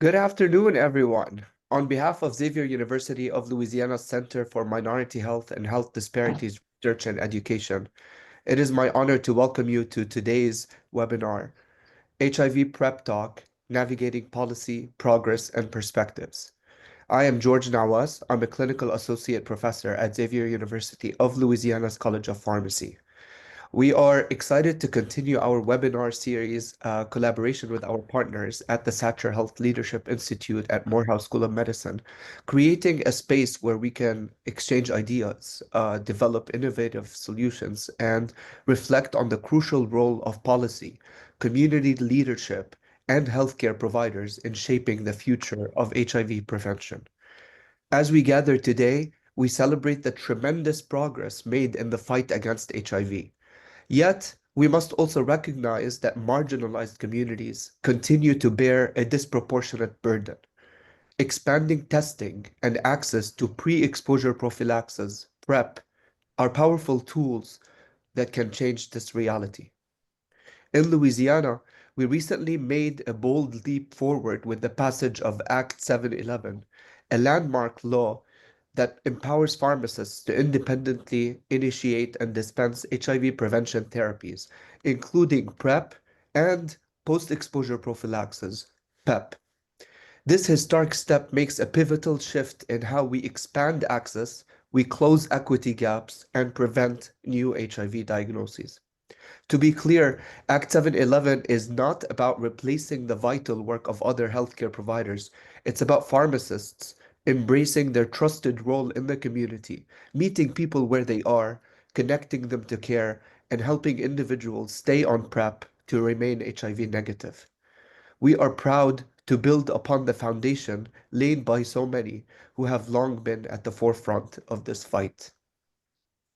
Good afternoon, everyone. On behalf of Xavier University of Louisiana's Center for Minority Health and Health Disparities Research and Education, it is my honor to welcome you to today's webinar, HIV PrEP Talk, Navigating Policy, Progress, and Perspectives. I am George Nawaz. I'm a clinical associate professor at Xavier University of Louisiana's College of Pharmacy. We are excited to continue our webinar series collaboration with our partners at the Satcher Health Leadership Institute at Morehouse School of Medicine, creating a space where we can exchange ideas, develop innovative solutions, and reflect on the crucial role of policy, community leadership, and healthcare providers in shaping the future of HIV prevention. As we gather today, we celebrate the tremendous progress made in the fight against HIV. Yet, we must also recognize that marginalized communities continue to bear a disproportionate burden. Expanding testing and access to pre-exposure prophylaxis, PrEP, are powerful tools that can change this reality. In Louisiana, we recently made a bold leap forward with the passage of Act 711, a landmark law that empowers pharmacists to independently initiate and dispense HIV prevention therapies, including PrEP and post-exposure prophylaxis, PEP. This historic step makes a pivotal shift in how we expand access, we close equity gaps, and prevent new HIV diagnoses. To be clear, Act 711 is not about replacing the vital work of other healthcare providers. It's about pharmacists embracing their trusted role in the community, meeting people where they are, connecting them to care, and helping individuals stay on PrEP to remain HIV negative. We are proud to build upon the foundation laid by so many who have long been at the forefront of this fight.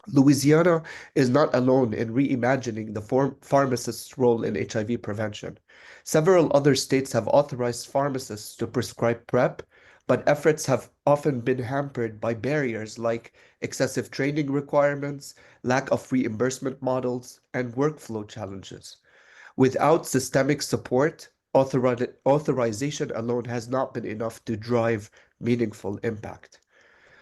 Louisiana is not alone in reimagining the pharmacist's role in HIV prevention. Several other states have authorized pharmacists to prescribe PrEP, but efforts have often been hampered by barriers like excessive training requirements, lack of reimbursement models, and workflow challenges. Without systemic support, authorization alone has not been enough to drive meaningful impact.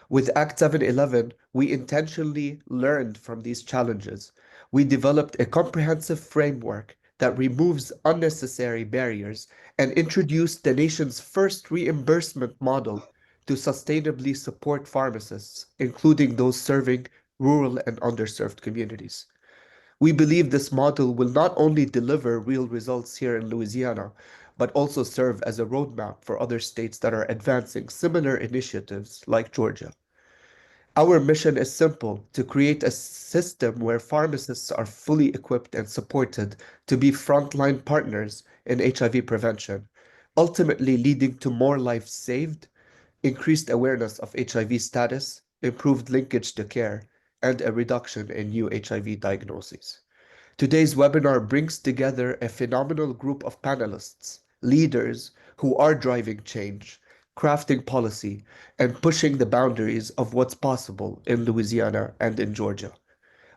With Act 711, we intentionally learned from these challenges. We developed a comprehensive framework that removes unnecessary barriers and introduced the nation's first reimbursement model to sustainably support pharmacists, including those serving rural and underserved communities. We believe this model will not only deliver real results here in Louisiana, but also serve as a roadmap for other states that are advancing similar initiatives like Georgia. Our mission is simple: to create a system where pharmacists are fully equipped and supported to be frontline partners in HIV prevention, ultimately leading to more lives saved, increased awareness of HIV status, improved linkage to care, and a reduction in new HIV diagnoses. Today's webinar brings together a phenomenal group of panelists, leaders who are driving change, crafting policy, and pushing the boundaries of what's possible in Louisiana and in Georgia.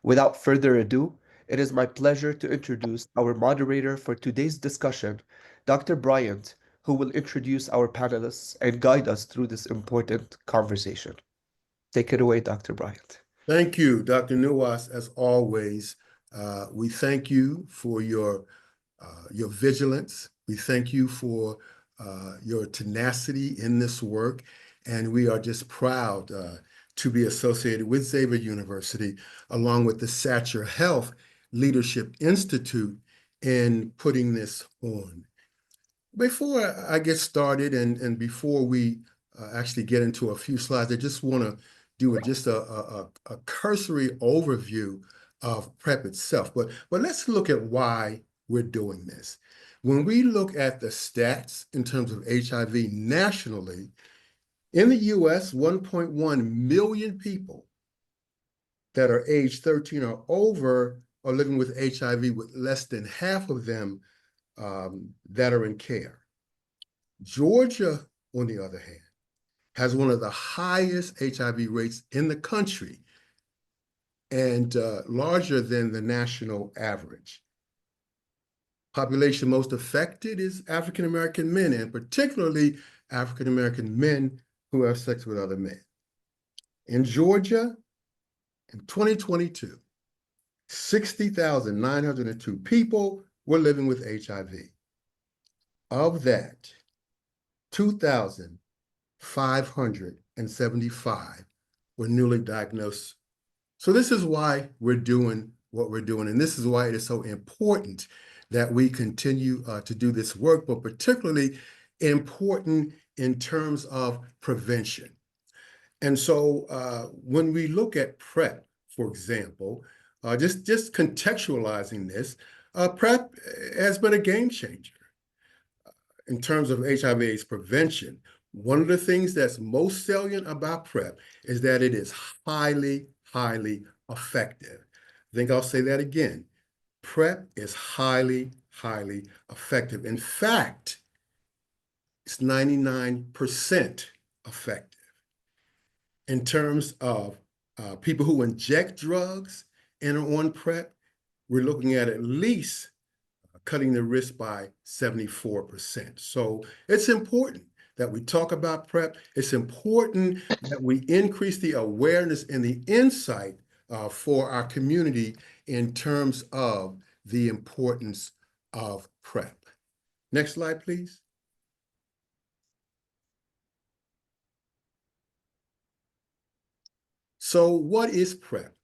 Without further ado, it is my pleasure to introduce our moderator for today's discussion, Dr. Bryant, who will introduce our panelists and guide us through this important conversation. Take it away, Dr. Bryant. Thank you, Dr. Nuwas, as always. We thank you for your vigilance. We thank you for your tenacity in this work, and we are just proud to be associated with Xavier University, along with the Satcher Health Leadership Institute, in putting this on. Before I get started and before we actually get into a few slides, I just want to do just a cursory overview of PrEP itself. But let's look at why we're doing this. When we look at the stats in terms of HIV nationally, in the US, 1.1 million people that are age 13 or over are living with HIV, with less than half of them that are in care. Georgia, on the other hand, has one of the highest HIV rates in the country and larger than the national average. Population most affected is African American men, and particularly African American men who have sex with other men. In Georgia, in 2022, 60,902 people were living with HIV. Of that, 2,575 were newly diagnosed. So this is why we're doing what we're doing, and this is why it is so important that we continue to do this work, but particularly important in terms of prevention. And so when we look at PrEP, for example, just contextualizing this, PrEP has been a game changer in terms of HIV/AIDS prevention. One of the things that's most salient about PrEP is that it is highly, highly effective. I think I'll say that again. PrEP is highly, highly effective. In fact, it's 99% effective. In terms of people who inject drugs and are on PrEP, we're looking at least cutting the risk by 74%. So it's important that we talk about PrEP. It's important that we increase the awareness and the insight for our community in terms of the importance of PrEP. Next slide, please. So what is PrEP?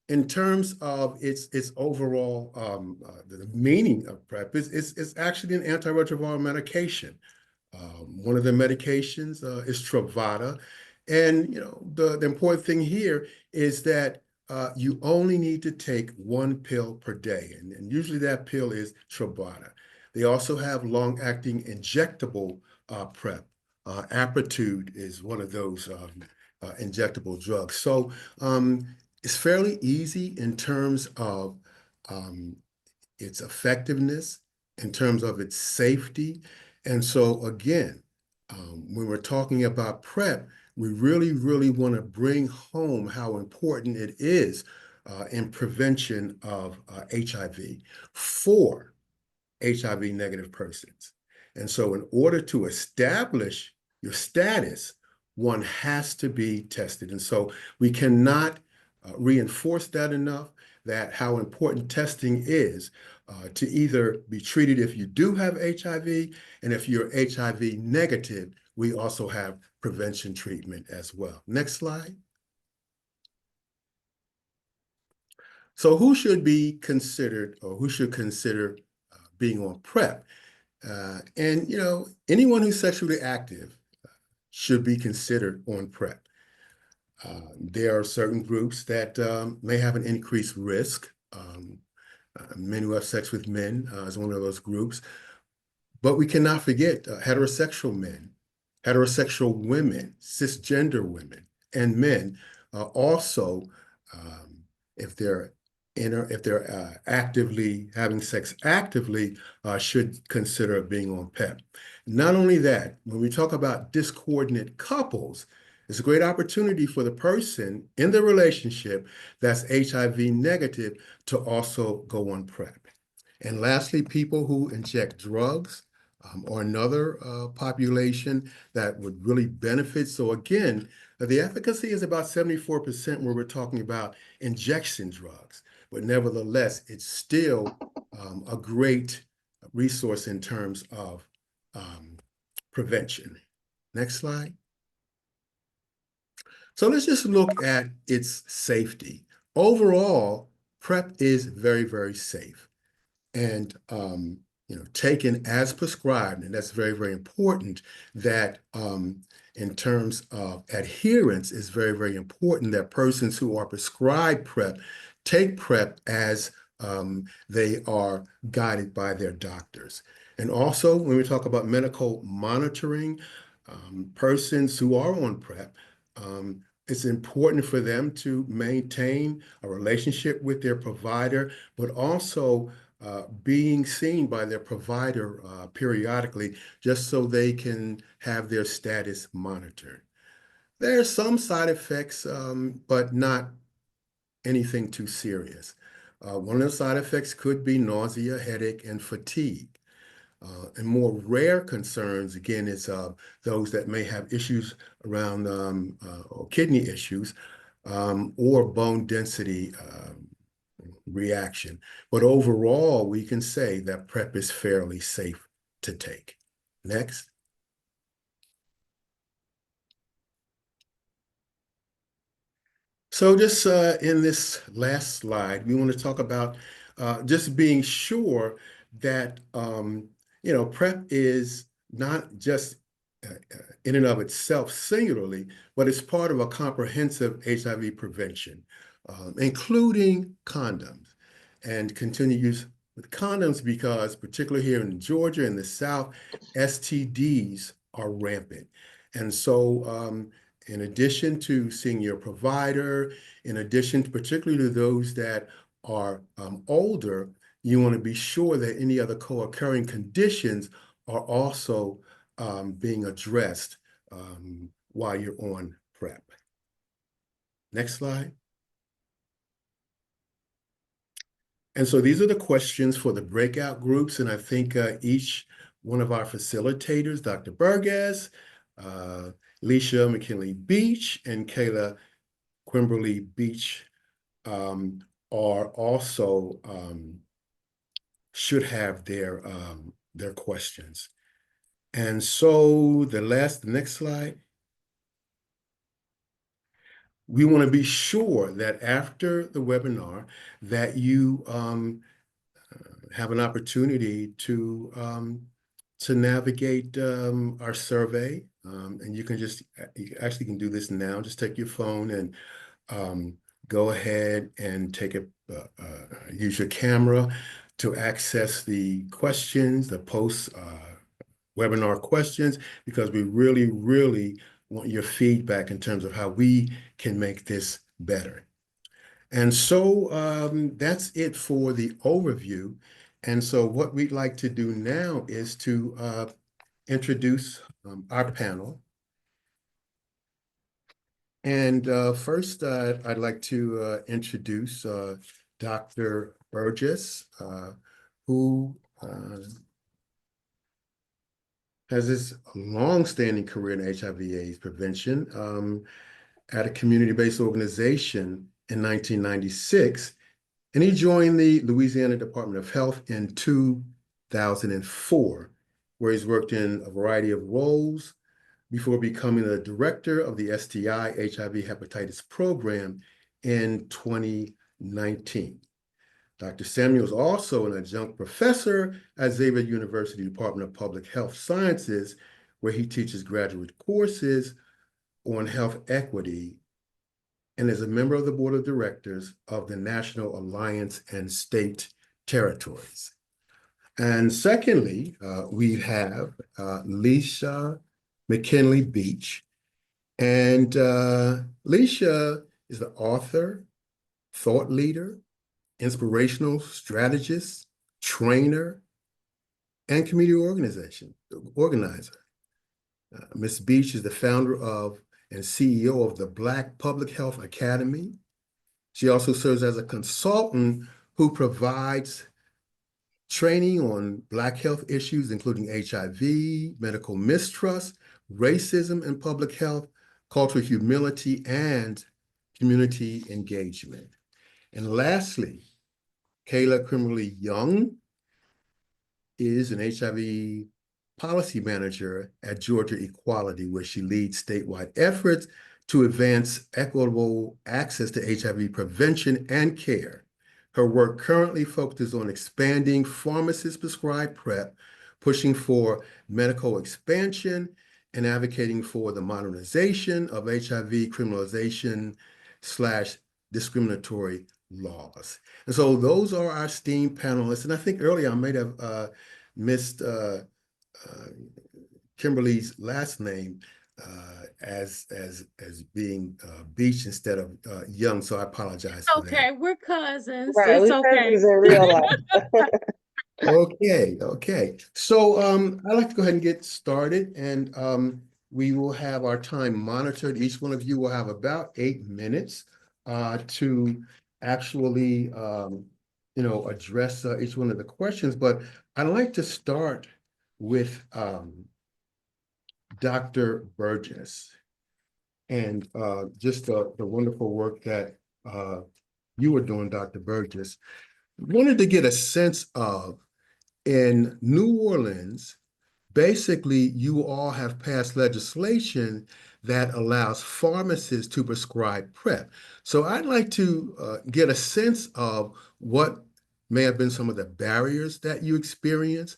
In terms of its overall the meaning of PrEP, it's actually an antiretroviral medication. One of the medications is Truvada, and the important thing here is that you only need to take one pill per day, and usually that pill is Truvada. They also have long-acting injectable PrEP. Apretude is one of those injectable drugs. So it's fairly easy in terms of its effectiveness, in terms of its safety. And so again, when we're talking about PrEP, we really, really want to bring home how important it is in prevention of HIV for HIV negative persons. And so in order to establish your status, one has to be tested. And so we cannot reinforce that enough, that how important testing is to either be treated if you do have HIV, and if you're HIV negative, we also have prevention treatment as well. Next slide. So who should be considered, or who should consider being on PrEP? And anyone who's sexually active should be considered on PrEP. There are certain groups that may have an increased risk. Men who have sex with men is one of those groups. But we cannot forget heterosexual men, heterosexual women, cisgender women, and men also, if they're actively having sex actively, should consider being on PrEP. Not only that, when we talk about discoordinate couples, it's a great opportunity for the person in the relationship that's HIV negative to also go on PrEP. And lastly, people who inject drugs are another population that would really benefit. So again, the efficacy is about 74% where we're talking about injection drugs, but nevertheless, it's still a great resource in terms of prevention. Next slide. So let's just look at its safety. Overall, PrEP is very, very safe. And taken as prescribed, and that's very, very important that in terms of adherence, is very, very important that persons who are prescribed PrEP take PrEP as they are guided by their doctors. And also, when we talk about medical monitoring, persons who are on PrEP, it's important for them to maintain a relationship with their provider, but also being seen by their provider periodically, just so they can have their status monitored. There are some side effects, but not anything too serious. One of the side effects could be nausea, headache, and fatigue. And more rare concerns, again, is those that may have issues around or kidney issues or bone density reaction. But overall, we can say that PrEP is fairly safe to take. Next. So just in this last slide, we want to talk about just being sure that, PrEP is not just in and of itself singularly, but it's part of a comprehensive HIV prevention, including condoms and continue use with condoms because particularly here in Georgia and the South, STDs are rampant. And so in addition to seeing your provider, in addition to particularly to those that are older, you want to be sure that any other co-occurring conditions are also being addressed while you're on PrEP. Next slide. And so these are the questions for the breakout groups. And I think each one of our facilitators, Dr. Burgess, Leisha, McKinley-Beach, and Kayla, Quimbley-Beach, are also should have their questions. And so the next slide. We want to be sure that after the webinar that you have an opportunity to navigate our survey. And you actually can do this now. Just take your phone and go ahead and use your camera to access the questions, the post webinar questions, because we really, really want your feedback in terms of how we can make this better. And so that's it for the overview. And so what we'd like to do now is to introduce our panel. And first, I'd like to introduce Dr. Burgess, who has this long-standing career in HIV/AIDS prevention at a community-based organization in 1996, and he joined the Louisiana Department of Health in 2004, where he's worked in a variety of roles before becoming the director of the STI HIV hepatitis program in 2019. Dr. Samuel is also an adjunct professor at Xavier University Department of Public Health Sciences, where he teaches graduate courses on health equity and is a member of the board of directors of the National Alliance and State Territories. And secondly, we have Leisha McKinley-Beach. And Leisha is the author, thought leader, inspirational strategist, trainer, and community organizer. Ms. Beach is the founder of and CEO of the Black Public Health Academy. She also serves as a consultant who provides training on Black health issues, including HIV, medical mistrust, racism in public health, cultural humility, and community engagement. And lastly, Kayla Quimbley-Young is an HIV policy manager at Georgia Equality, where she leads statewide efforts to advance equitable access to HIV prevention and care. Her work currently focuses on expanding pharmacist-prescribed PrEP, pushing for medical expansion, and advocating for the modernization of HIV criminalization/discriminatory laws. And so those are our esteemed panelists. And I think earlier I might have missed Kimberly's last name as being Beach instead of Young, so I apologize for that. Okay, we're cousins. Right, It's we're okay. cousins in real life. Okay. So I'd like to go ahead and get started, and we will have our time monitored. Each one of you will have about 8 minutes to actually address each one of the questions, but I'd like to start with Dr. Burgess and just the wonderful work that you were doing, Dr. Burgess. Wanted to get a sense of, in New Orleans, basically, you all have passed legislation that allows pharmacists to prescribe PrEP. So I'd like to get a sense of what may have been some of the barriers that you experienced,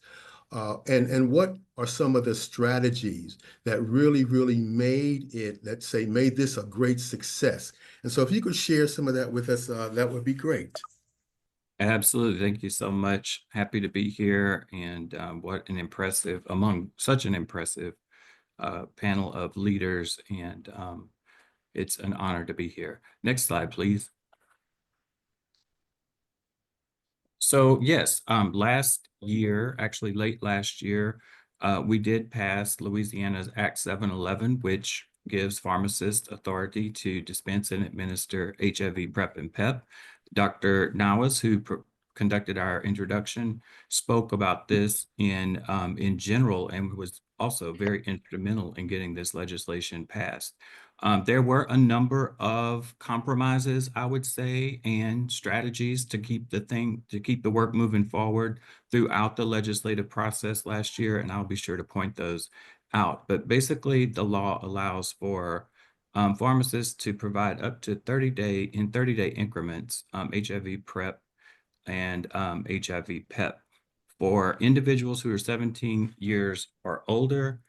and what are some of the strategies that really made it, let's say, made this a great success. And so if you could share some of that with us, that would be great. Absolutely. Thank you so much. Happy to be here. And what an impressive, among such an impressive panel of leaders. And it's an honor to be here. Next slide, please. So yes, last year, actually late last year, we did pass Louisiana's Act 711, which gives pharmacists authority to dispense and administer HIV PrEP and PEP. Dr. Nawaz, who conducted our introduction, spoke about this in general and was also very instrumental in getting this legislation passed. There were a number of compromises, I would say, and strategies to keep the work moving forward throughout the legislative process last year, and I'll be sure to point those out. But basically, the law allows for pharmacists to provide up to 30-day increments HIV PrEP and HIV PEP for individuals who are 17 years or older.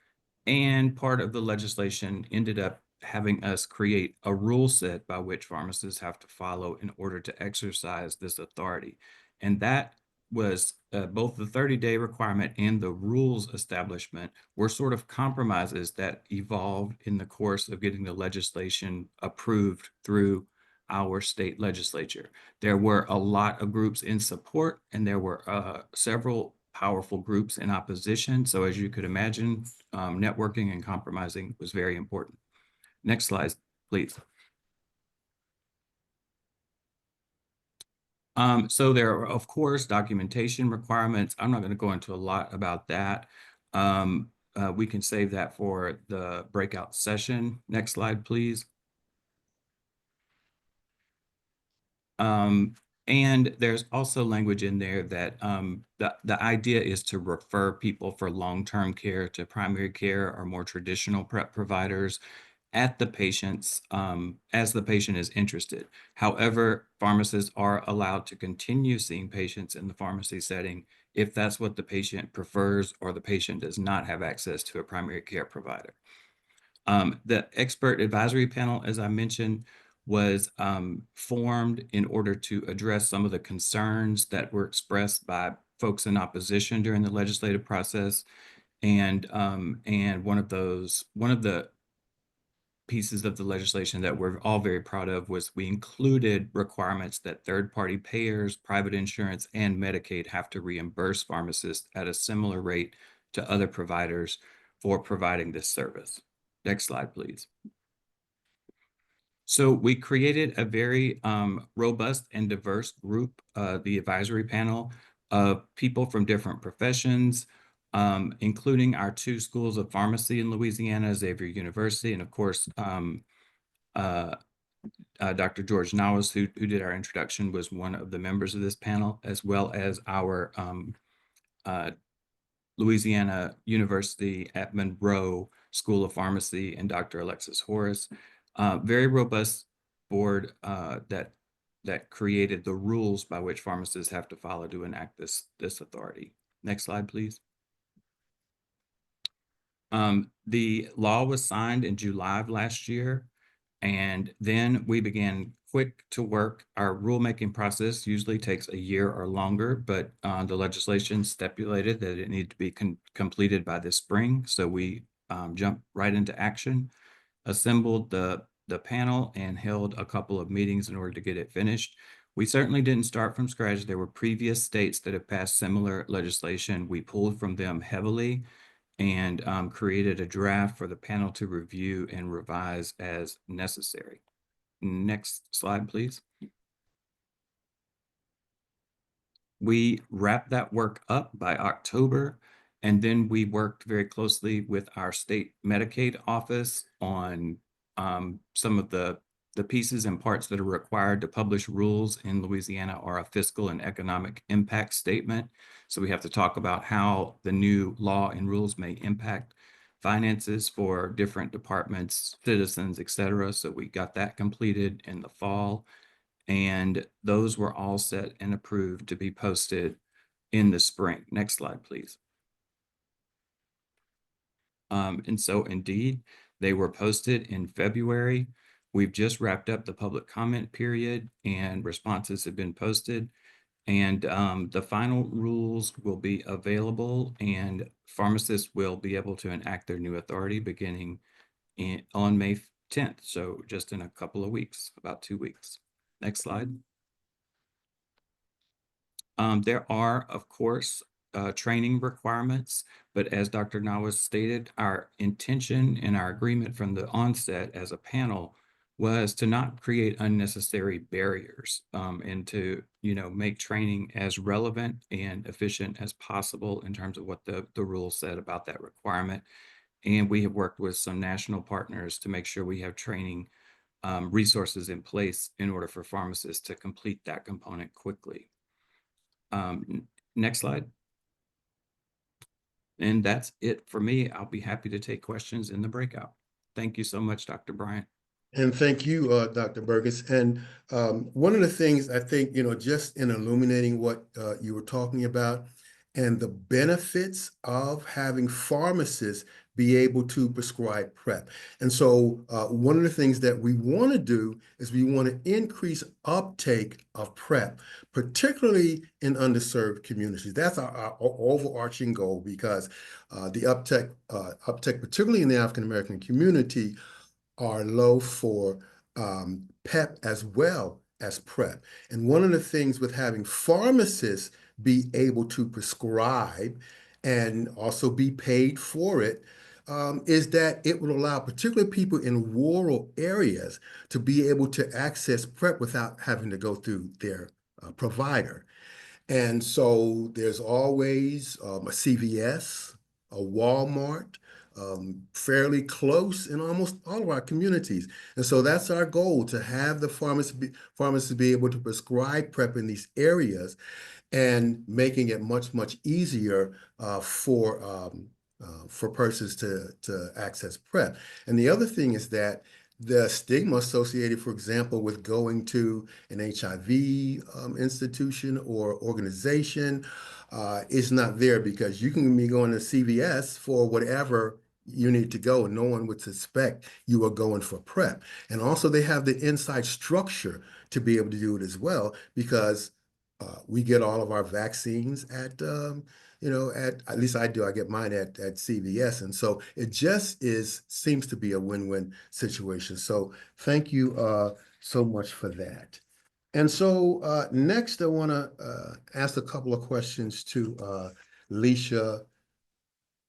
And part of the legislation ended up having us create a rule set by which pharmacists have to follow in order to exercise this authority. And that was both the 30-day requirement and the rules establishment were sort of compromises that evolved in the course of getting the legislation approved through our state legislature. There were a lot of groups in support, and there were several powerful groups in opposition. So as you could imagine, networking and compromising was very important. Next slide, please. So there are, of course, documentation requirements. I'm not going to go into a lot about that. We can save that for the breakout session. Next slide, please. And there's also language in there that the idea is to refer people for long-term care to primary care or more traditional PrEP providers at the patient's as the patient is interested. However, pharmacists are allowed to continue seeing patients in the pharmacy setting if that's what the patient prefers or the patient does not have access to a primary care provider. The expert advisory panel, as I mentioned, was formed in order to address some of the concerns that were expressed by folks in opposition during the legislative process. And one of the pieces of the legislation that we're all very proud of was we included requirements that third-party payers, private insurance, and Medicaid have to reimburse pharmacists at a similar rate to other providers for providing this service. Next slide, please. So we created a very robust and diverse group, the advisory panel of people from different professions, including our 2 schools of pharmacy in Louisiana, Xavier University, and of course, Dr. George Nawaz, who did our introduction, was one of the members of this panel, as well as our Louisiana University at Monroe School of Pharmacy and Dr. Alexis Horace. Very robust board that created the rules by which pharmacists have to follow to enact this authority. Next slide, please. The law was signed in July of last year, and then we began quick to work. Our rulemaking process usually takes a year or longer, but the legislation stipulated that it needed to be completed by this spring. So we jumped right into action, assembled the panel, and held a couple of meetings in order to get it finished. We certainly didn't start from scratch. There were previous states that have passed similar legislation. We pulled from them heavily and created a draft for the panel to review and revise as necessary. Next slide, please. We wrapped that work up by October, and then we worked very closely with our state Medicaid office on some of the pieces and parts that are required to publish rules in Louisiana are a fiscal and economic impact statement. So we have to talk about how the new law and rules may impact finances for different departments, citizens, et cetera. So we got that completed in the fall, and those were all set and approved to be posted in the spring. Next slide, please. And so indeed, they were posted in February. We've just wrapped up the public comment period and responses have been posted. And the final rules will be available and pharmacists will be able to enact their new authority beginning on May 10th. So just in a couple of weeks, about 2 weeks. Next slide. There are, of course, training requirements, but as Dr. Nawaz stated, our intention and our agreement from the onset as a panel was to not create unnecessary barriers and to, make training as relevant and efficient as possible in terms of what the rules said about that requirement. And we have worked with some national partners to make sure we have training resources in place in order for pharmacists to complete that component quickly. Next slide. And that's it for me. I'll be happy to take questions in the breakout. Thank you so much, Dr. Bryant. And thank you, Dr. Burgess. And one of the things I think, just in illuminating what you were talking about and the benefits of having pharmacists be able to prescribe PrEP. And so one of the things that we want to do is we want to increase uptake of PrEP, particularly in underserved communities. That's our overarching goal, because the uptake, particularly in the African-American community, are low for PEP as well as PrEP. And one of the things with having pharmacists be able to prescribe and also be paid for it is that it will allow particularly people in rural areas to be able to access PrEP without having to go through their provider. And so there's always a CVS, a Walmart, fairly close in almost all of our communities. And so that's our goal, to have the pharmacists be able to prescribe PrEP in these areas and making it much, much easier for persons to access PrEP. And the other thing is that the stigma associated, for example, with going to an HIV institution or organization is not there, because you can be going to CVS for whatever you need to go, and no one would suspect you are going for PrEP. And also they have the inside structure to be able to do it as well, because we get all of our vaccines at least I do. I get mine at CVS. And so it just seems to be a win-win situation. So thank you so much for that. And so next, I want to ask a couple of questions to Leisha,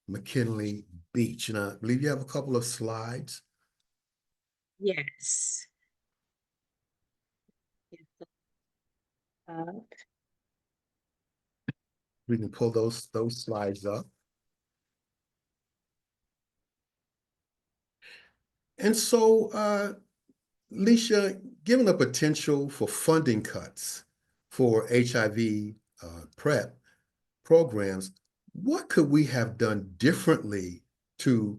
McKinley-Beach. And I believe you have a couple of slides. Yes. We can pull those slides up. And so, Leisha, given the potential for funding cuts for HIV PrEP programs, what could we have done differently to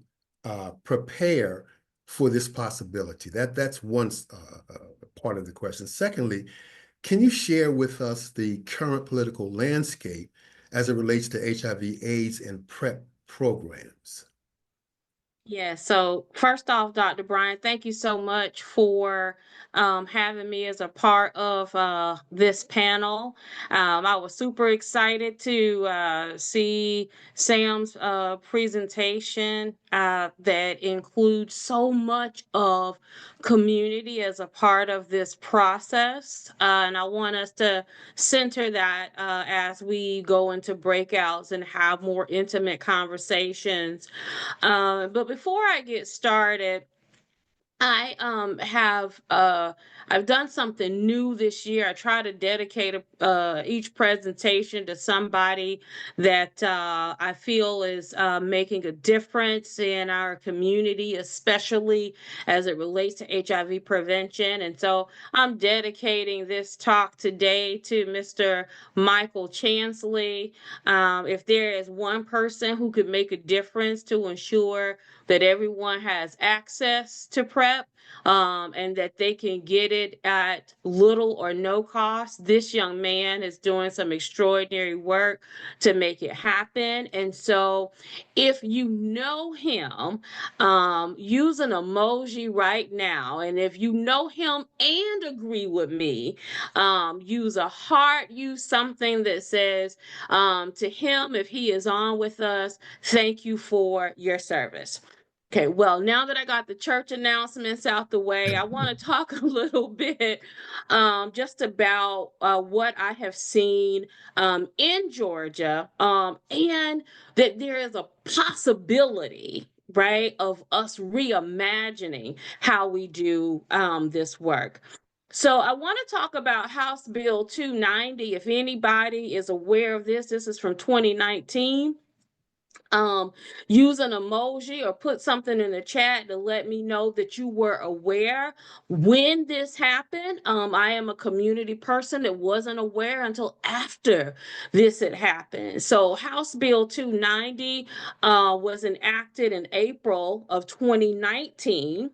prepare for this possibility? That's one part of the question. Secondly, can you share with us the current political landscape as it relates to HIV/AIDS and PrEP programs? Yeah, so first off, Dr. Bryant, thank you so much for having me as a part of this panel. I was super excited to see Sam's presentation that includes so much of community as a part of this process. And I want us to center that as we go into breakouts and have more intimate conversations. But before I get started, I I've done something new this year. I try to dedicate each presentation to somebody that I feel is making a difference in our community, especially as it relates to HIV prevention. And so I'm dedicating this talk today to Mr. Michael Chansley. If there is one person who could make a difference to ensure that everyone has access to PrEP, and that they can get it at little or no cost. This young man is doing some extraordinary work to make it happen. And so if you know him, use an emoji right now. And if you know him and agree with me, use a heart, use something that says to him, if he is on with us, thank you for your service. Okay, well, now that I got the church announcements out the way, I want to talk a little bit just about what I have seen in Georgia, and that there is a possibility, right, of us reimagining how we do this work. So I want to talk about House Bill 290. If anybody is aware of this, this is from 2019. Use an emoji or put something in the chat to let me know that you were aware when this happened. I am a community person that wasn't aware until after this had happened. So House Bill 290 was enacted in April of 2019,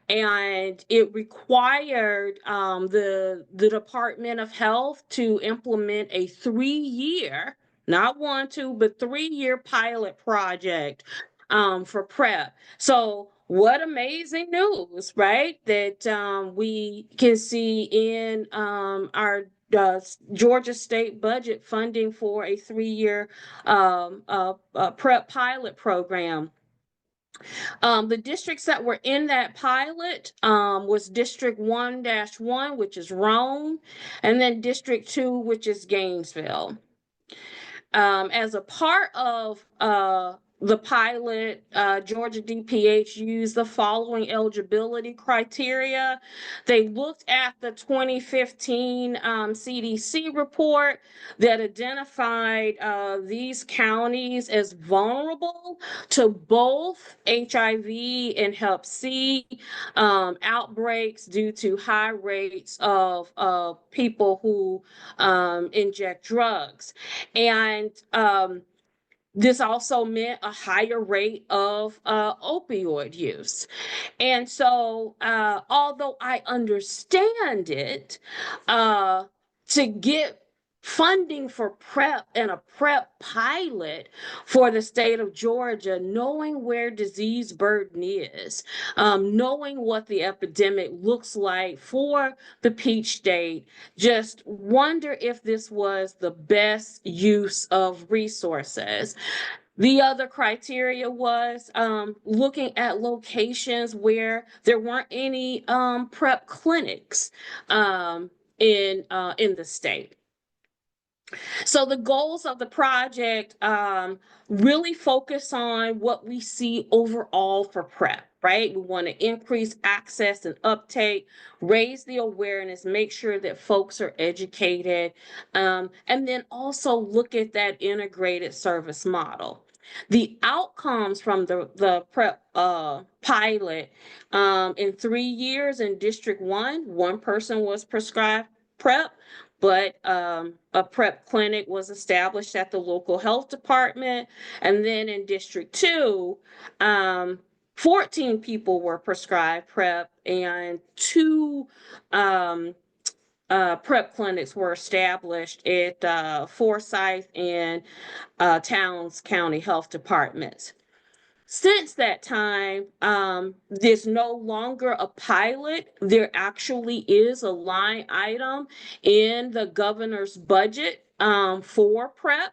and it required the Department of Health to implement a 3-year, not 1, 2, but 3-year pilot project for PrEP. So what amazing news, right? That we can see in our Georgia state budget funding for a 3-year PrEP pilot program. The districts that were in that pilot was District 1-1, which is Rome, and then District 2, which is Gainesville. As a part of the pilot, Georgia DPH used the following eligibility criteria. They looked at the 2015 CDC report that identified these counties as vulnerable to both HIV and Hep C outbreaks due to high rates of people who inject drugs. And this also meant a higher rate of opioid use. And so, although I understand it, to get funding for PrEP and a PrEP pilot for the state of Georgia, knowing where disease burden is, knowing what the epidemic looks like for the Peach State, just wonder if this was the best use of resources. The other criteria was looking at locations where there weren't any PrEP clinics in the state. So the goals of the project really focus on what we see overall for PrEP, right? We want to increase access and uptake, raise the awareness, make sure that folks are educated, and then also look at that integrated service model. The outcomes from the PrEP pilot in 3 years in District 1, one person was prescribed PrEP, but a PrEP clinic was established at the local health department. And then in District 2, 14 people were prescribed PrEP, and 2 PrEP clinics were established at Forsyth and Towns County Health Departments. Since that time, there's no longer a pilot. There actually is a line item in the governor's budget for PrEP.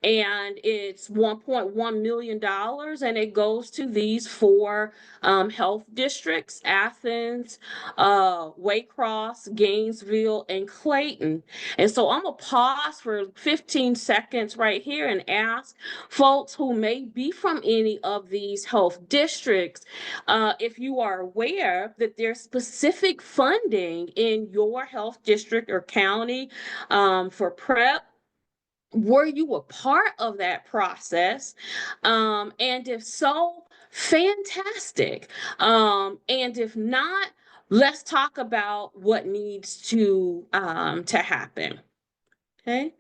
and it's $1.1 million, and it goes to these four health districts: Athens, Waycross, Gainesville, and Clayton. And so I'm gonna pause for 15 seconds right here and ask folks who may be from any of these health districts if you are aware that there's specific funding in your health district or county for PrEP. Were you a part of that process? And if so, fantastic. And if not, let's talk about what needs to happen. Okay.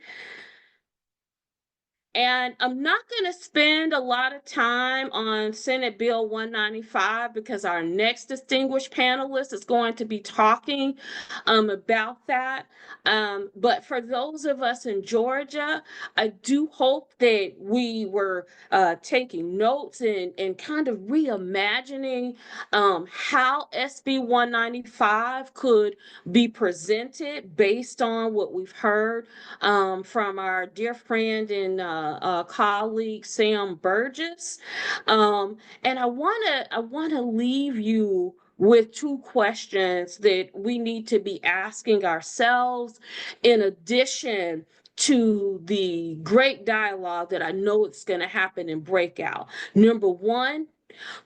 And I'm not going to spend a lot of time on Senate Bill 195 because our next distinguished panelist is going to be talking about that. But for those of us in Georgia, I do hope that we were taking notes and kind of reimagining how SB 195 could be presented based on what we've heard from our dear friend and colleague Sam Burgess. And I wanna leave you with two questions that we need to be asking ourselves, in addition to the great dialogue that I know it's going to happen in breakout. Number one,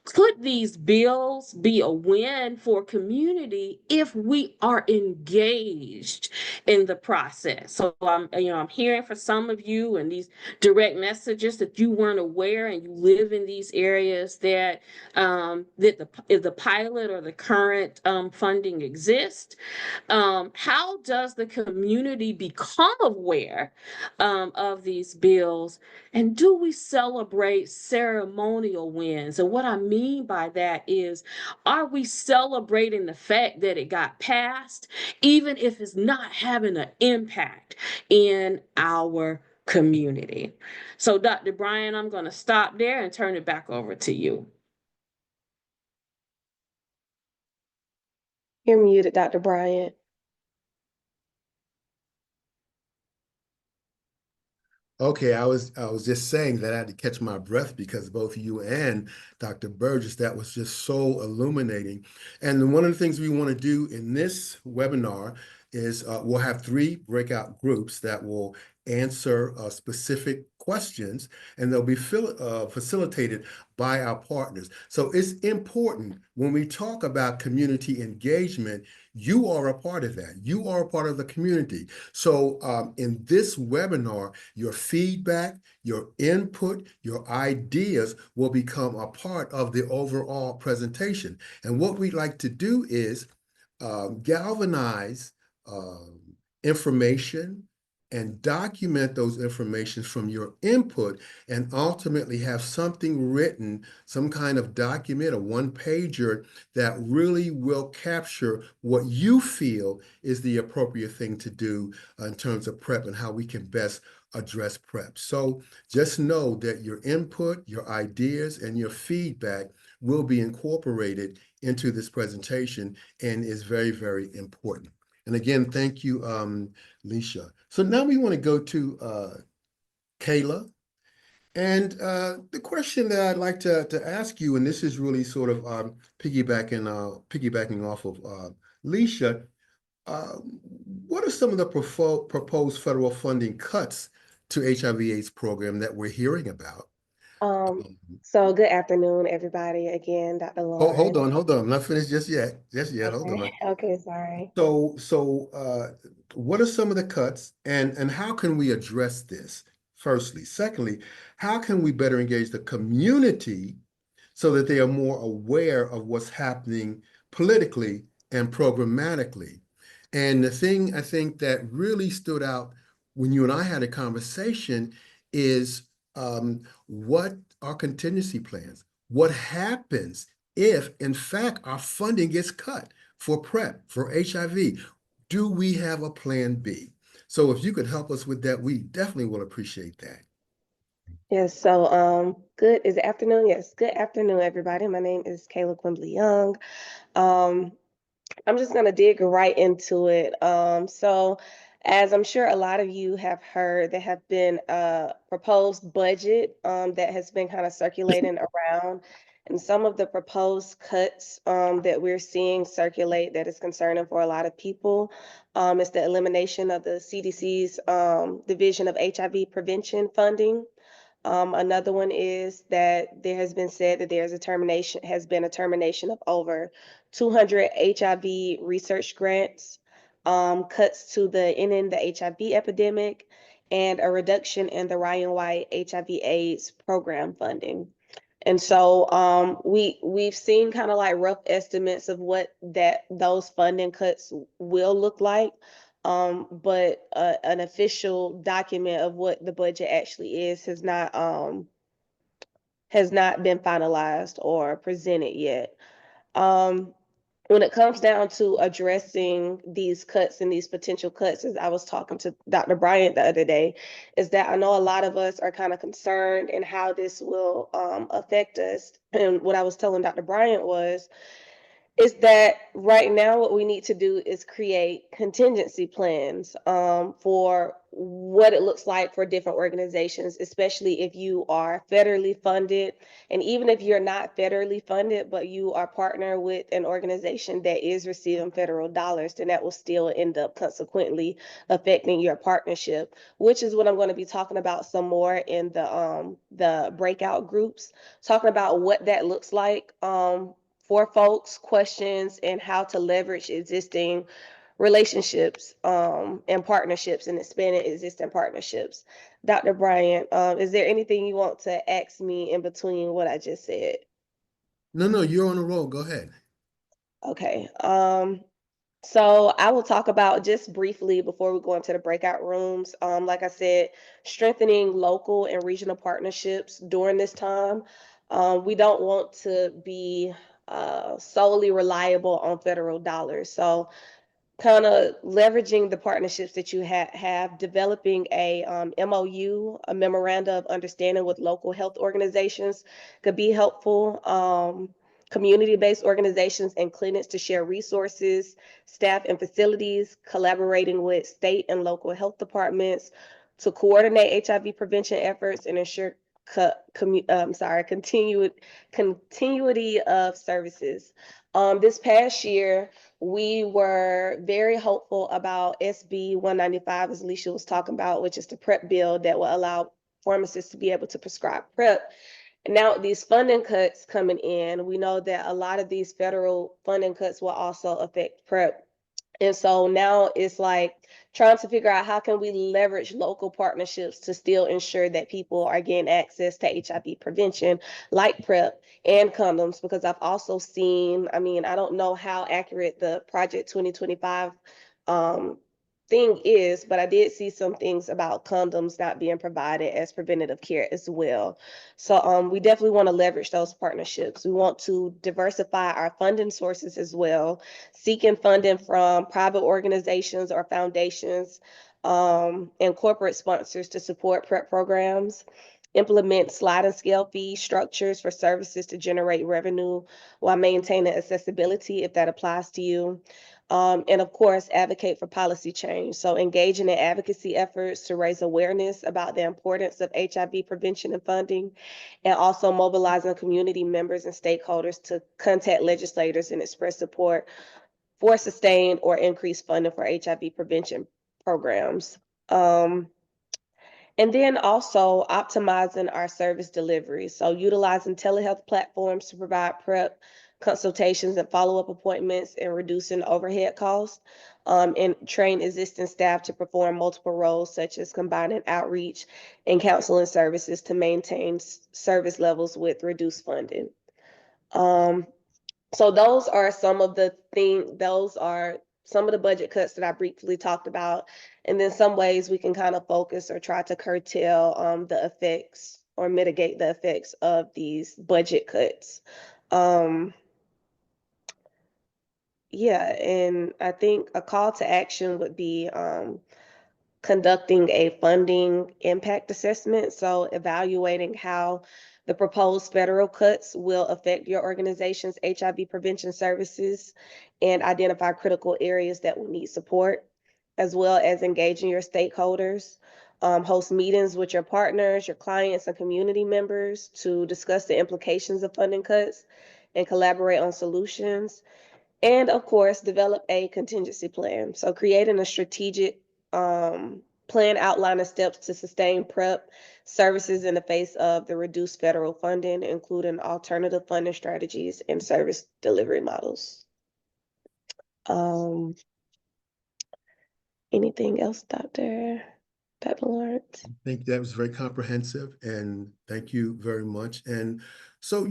could these bills be a win for community if we are engaged in the process? So I'm hearing from some of you and these direct messages that you weren't aware and you live in these areas that the pilot or the current funding exists. How does the community become aware of these bills? And do we celebrate ceremonial wins? And what I mean by that is, are we celebrating the fact that it got passed, even if it's not having an impact in our community? So, Dr. Bryant, I'm going to stop there and turn it back over to you. You're muted, Dr. Bryant. Okay, I was just saying that I had to catch my breath because both you and Dr. Burgess, that was just so illuminating. And one of the things we want to do in this webinar is we'll have 3 breakout groups that will answer specific questions, and they'll be facilitated by our partners. So it's important when we talk about community engagement, you are a part of that. You are a part of the community. So in this webinar, your feedback, your input, your ideas will become a part of the overall presentation. And what we'd like to do is galvanize information and document those informations from your input, and ultimately have something written, some kind of document, a one-pager that really will capture what you feel is the appropriate thing to do in terms of PrEP and how we can best address PrEP. So just know that your input, your ideas, and your feedback will be incorporated into this presentation and is very, very important. And again, thank you, Leisha. So now we want to go to Kayla. And the question that I'd like to ask you, and this is really sort of piggybacking off of Leisha, what are some of the proposed federal funding cuts to HIV/AIDS program that we're hearing about? So good afternoon, everybody. Again, Dr. Lauren. Hold on. I'm not finished just yet. Hold on. Okay, sorry. So what are some of the cuts, and how can we address this? Firstly. Secondly, how can we better engage the community so that they are more aware of what's happening politically and programmatically? And the thing I think that really stood out when you and I had a conversation is what are contingency plans? What happens if, in fact, our funding gets cut for PrEP, for HIV? Do we have a plan B? So if you could help us with that, we definitely will appreciate that. Yes, so good, is it afternoon? Yes, good afternoon, everybody. My name is Kayla Quimbley-Young. I'm just gonna dig right into it. So As I'm sure a lot of you have heard, there have been a proposed budget that has been kind of circulating around. And some of the proposed cuts that we're seeing circulate that is concerning for a lot of people is the elimination of the CDC's Division of HIV Prevention funding. Another one is that there has been said that has been a termination of over 200 HIV research grants, cuts to ending the HIV epidemic, and a reduction in the Ryan White HIV/AIDS program funding. And so we've seen kind of like rough estimates of what those funding cuts will look like. But an official document of what the budget actually is has not been finalized or presented yet. When it comes down to addressing these cuts and these potential cuts, as I was talking to Dr. Bryant the other day, is that I know a lot of us are kind of concerned in how this will affect us. And what I was telling Dr. Bryant is that right now what we need to do is create contingency plans for what it looks like for different organizations, especially if you are federally funded. And even if you're not federally funded, but you are partnered with an organization that is receiving federal dollars, then that will still end up consequently affecting your partnership, which is what I'm going to be talking about some more in the breakout groups, talking about what that looks like for folks, questions, and how to leverage existing relationships and partnerships and expanding existing partnerships. Dr. Bryant, is there anything you want to ask me in between what I just said? No, you're on a roll. Go ahead. Okay. So I will talk about just briefly before we go into the breakout rooms. Like I said, strengthening local and regional partnerships during this time. We don't want to be solely reliable on federal dollars. So kind of leveraging the partnerships that you have developing a MOU, a memoranda of understanding with local health organizations could be helpful. Community-based organizations and clinics to share resources, staff and facilities, collaborating with state and local health departments to coordinate HIV prevention efforts and ensure continuity of services. This past year, we were very hopeful about SB 195, as Leisha was talking about, which is the PrEP bill that will allow pharmacists to be able to prescribe PrEP. And now these funding cuts coming in, we know that a lot of these federal funding cuts will also affect PrEP. And so now it's like trying to figure out how can we leverage local partnerships to still ensure that people are getting access to HIV prevention, like PrEP and condoms, because I've also seen, I mean, I don't know how accurate the Project 2025 thing is, but I did see some things about condoms not being provided as preventative care as well. So we definitely want to leverage those partnerships. We want to diversify our funding sources as well, seeking funding from private organizations or foundations and corporate sponsors to support PrEP programs, implement sliding scale fee structures for services to generate revenue while maintaining accessibility if that applies to you. And of course, advocate for policy change. So engaging in advocacy efforts to raise awareness about the importance of HIV prevention and funding, and also mobilizing community members and stakeholders to contact legislators and express support for sustained or increased funding for HIV prevention programs. And then also optimizing our service delivery. So utilizing telehealth platforms to provide PrEP consultations and follow-up appointments and reducing overhead costs, and train existing staff to perform multiple roles such as combining outreach and counseling services to maintain service levels with reduced funding. So those are some of the budget cuts that I briefly talked about. And then some ways we can kind of focus or try to curtail the effects or mitigate the effects of these budget cuts. Yeah, and I think a call to action would be conducting a funding impact assessment. So evaluating how the proposed federal cuts will affect your organization's HIV prevention services and identify critical areas that will need support. as well as engaging your stakeholders. Host meetings with your partners, your clients, and community members to discuss the implications of funding cuts and collaborate on solutions. And of course, develop a contingency plan. So creating a strategic plan outlining steps to sustain PrEP services in the face of the reduced federal funding, including alternative funding strategies and service delivery models. Anything else, Dr. Lawrence? I think that was very comprehensive, and thank you very much. And so,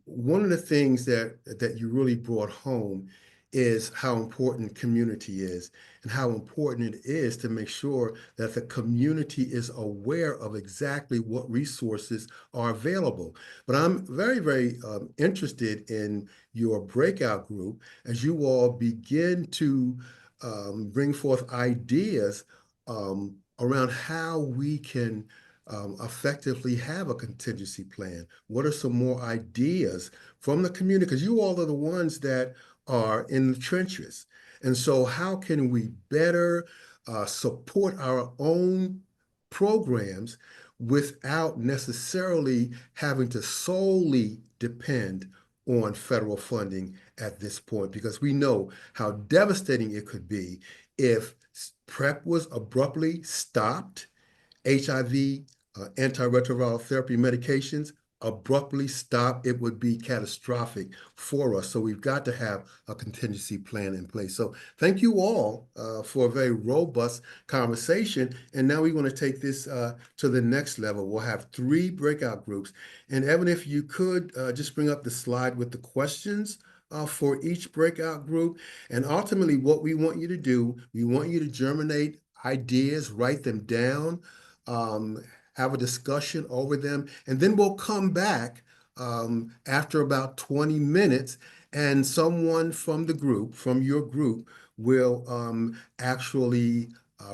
one of the things that you really brought home is how important community is and how important it is to make sure that the community is aware of exactly what resources are available. But I'm very, very interested in your breakout group as you all begin to bring forth ideas around how we can effectively have a contingency plan. What are some more ideas from the community? Because you all are the ones that are in the trenches. And so how can we better support our own programs without necessarily having to solely depend on federal funding at this point? Because we know how devastating it could be if PrEP was abruptly stopped, HIV antiretroviral therapy medications abruptly stopped, it would be catastrophic for us. So we've got to have a contingency plan in place. So thank you all for a very robust conversation. And now we want to take this to the next level. We'll have 3 breakout groups. And Evan, if you could just bring up the slide with the questions for each breakout group. And ultimately what we want you to do, we want you to germinate ideas, write them down, have a discussion over them, and then we'll come back after about 20 minutes and someone from the group, from your group, will actually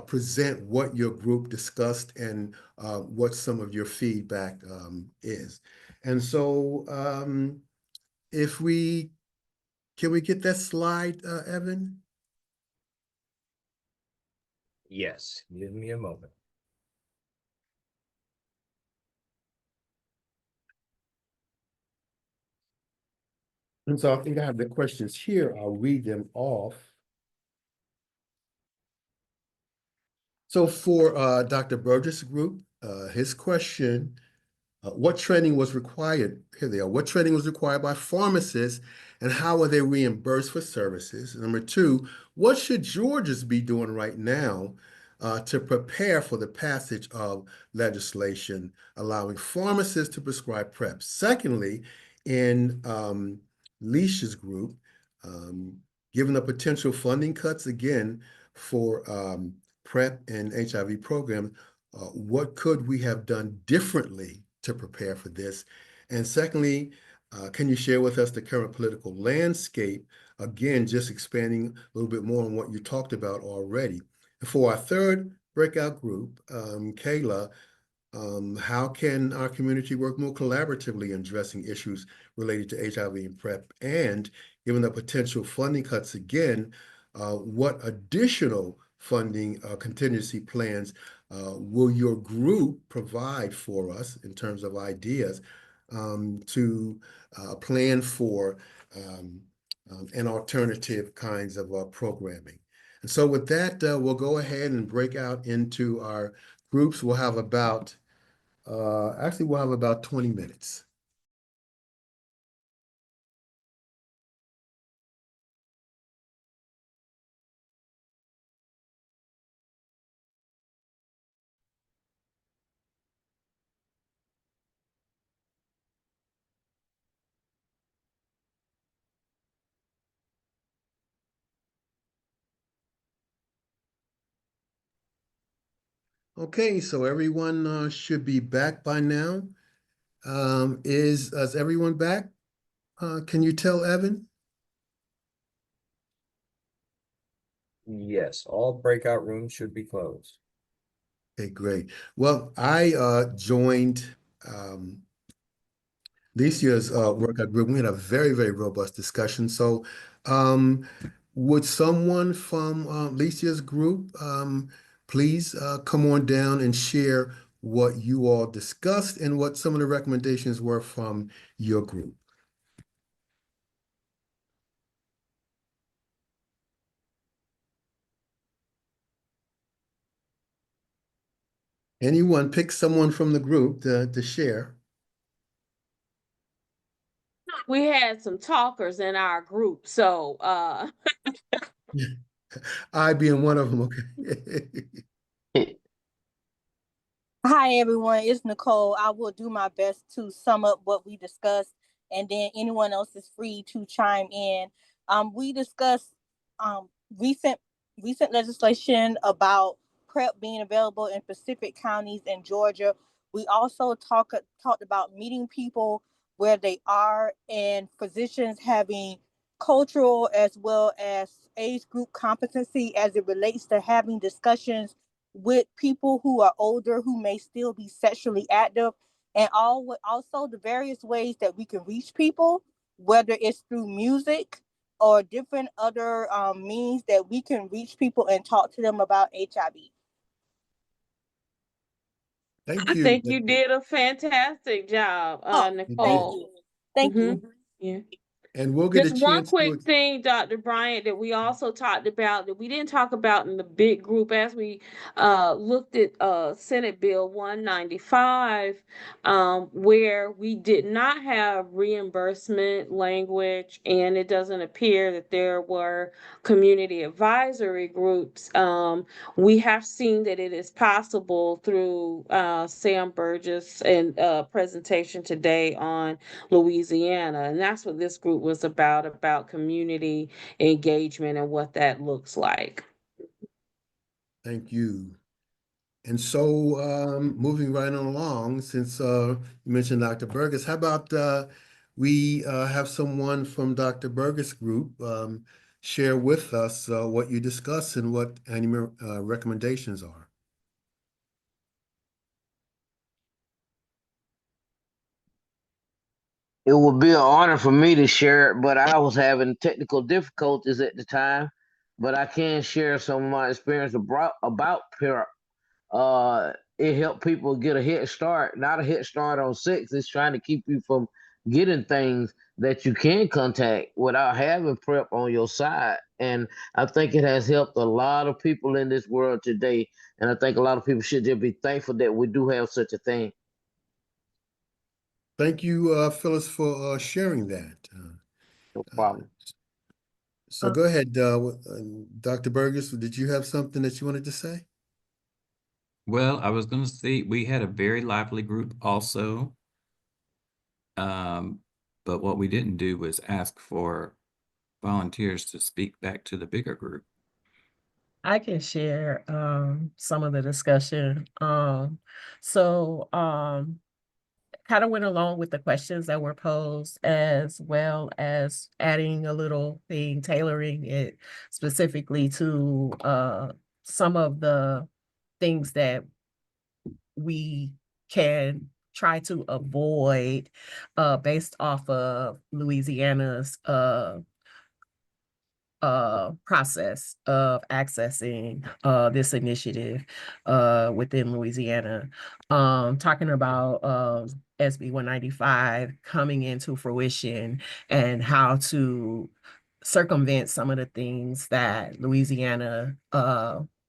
present what your group discussed and what some of your feedback is. And so can we get that slide, Evan? Yes, give me a moment. And so I think I have the questions here. I'll read them off. So for Dr. Burgess' group, his question, what training was required? Here they are. What training was required by pharmacists and how are they reimbursed for services? Number 2, what should Georgians be doing right now to prepare for the passage of legislation allowing pharmacists to prescribe PrEP? Secondly, in Leisha's group, given the potential funding cuts again for PrEP and HIV programs, what could we have done differently to prepare for this? And secondly, can you share with us the current political landscape? Again, just expanding a little bit more on what you talked about already. And for our third breakout group, Kayla, how can our community work more collaboratively in addressing issues related to HIV and PrEP? And given the potential funding cuts again, what additional funding contingency plans will your group provide for us in terms of ideas to plan for an alternative kinds of programming? And so with that, we'll go ahead and break out into our groups. We'll have about, we'll have about 20 minutes. Okay, so everyone should be back by now. Is everyone back? Can you tell Evan? Yes, all breakout rooms should be closed. Okay, great. Well, I joined Leisha's workout group. We had a very, very robust discussion. So would someone from Leisha's group please come on down and share what you all discussed and what some of the recommendations were from your group? Anyone, pick someone from the group to share. We had some talkers in our group, so I being one of them, okay. Hi, everyone. It's Nicole. I will do my best to sum up what we discussed, and then anyone else is free to chime in. We discussed recent legislation about PrEP being available in specific counties in Georgia. We also talked about meeting people where they are, and physicians having cultural as well as age group competency as it relates to having discussions with people who are older who may still be sexually active, and also the various ways that we can reach people, whether it's through music or different other means that we can reach people and talk to them about HIV. Thank I you. think you did a fantastic job, Nicole. Thank you. Yeah. And we'll get a Just one chance quick thing, Dr. Bryant, that we also talked about that we didn't talk about in the big group as we looked at Senate Bill 195, where we did not have reimbursement language, and it doesn't appear that there were community advisory groups. We have seen that it is possible through Sam Burgess and presentation today on Louisiana. And that's what this group was about community engagement and what that looks like. Thank you. And so moving right on along, since you mentioned Dr. Burgess, how about we have someone from Dr. Burgess' group share with us what you discussed and what any recommendations are. It would be an honor for me to share it, but I was having technical difficulties at the time. But I can share some of my experience about PrEP. It helped people get a head start, not a head start on sex. It's trying to keep you from getting things that you can contact without having PrEP on your side. And I think it has helped a lot of people in this world today. And I think a lot of people should just be thankful that we do have such a thing. Thank you, Phyllis, for sharing that. No problem. So go ahead, Dr. Burgess. Did you have something that you wanted to say? Well, I was going to say we had a very lively group also. But what we didn't do was ask for volunteers to speak back to the bigger group. I can share some of the discussion. Kind of went along with the questions that were posed, as well as adding a little thing, tailoring it specifically to some of the things that we can try to avoid based off of Louisiana's process of accessing this initiative within Louisiana. Talking about SB 195 coming into fruition and how to circumvent some of the things that Louisiana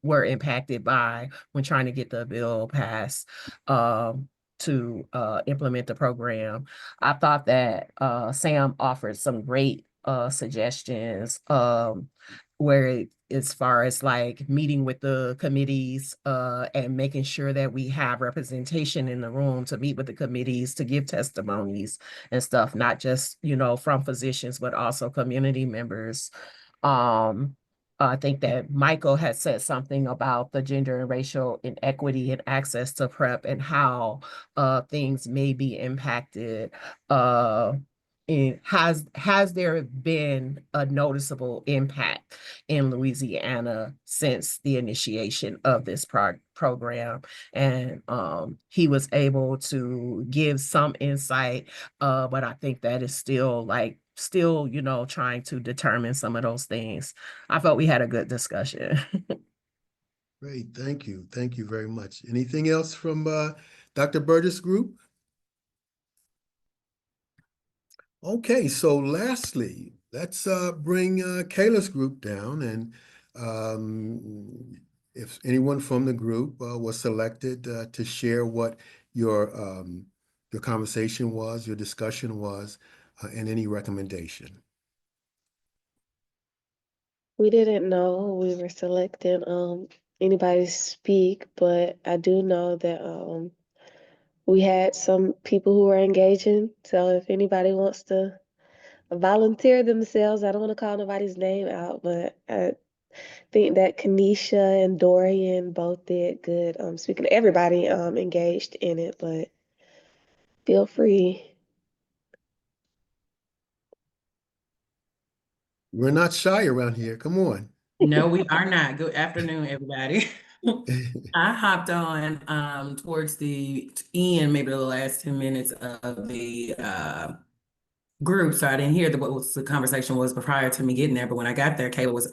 were impacted by when trying to get the bill passed to implement the program. I thought that Sam offered some great suggestions where as far as like meeting with the committees and making sure that we have representation in the room to meet with the committees to give testimonies and stuff, not just, you know, from physicians, but also community members. I think that Michael had said something about the gender and racial inequity and access to PrEP and how things may be impacted. Has there been a noticeable impact in Louisiana since the initiation of this program? And he was able to give some insight, but I think that is still like still, trying to determine some of those things. I felt we had a good discussion. Great, thank you. Thank you very much. Anything else from Dr. Burgess' group? Okay, so lastly, let's bring Kayla's group down, and if anyone from the group was selected to share what your conversation was, your discussion was, and any recommendation. We didn't know we were selecting anybody to speak, but I do know that we had some people who were engaging. So if anybody wants to volunteer themselves, I don't want to call nobody's name out, but I think that Kanisha and Dorian both did good. Speaking of everybody engaged in it, but feel free. We're not shy around here. Come on. No, we are not. Good afternoon, everybody. I hopped on towards the end, maybe the last 10 minutes of the group, so I didn't hear what the conversation was prior to me getting there. But when I got there, Kayla was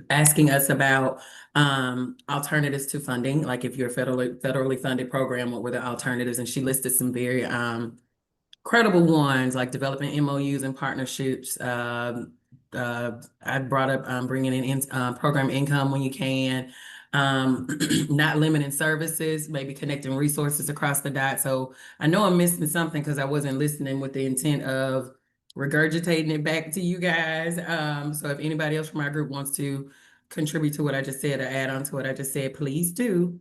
asking us about alternatives to funding, like if you're a federally funded program, what were the alternatives? And she listed some very credible ones, like developing MOUs and partnerships. I brought up bringing in program income when you can, not limiting services, maybe connecting resources across the dot. So I know I'm missing something because I wasn't listening with the intent of regurgitating it back to you guys. So if anybody else from our group wants to contribute to what I just said or add on to what I just said, please do.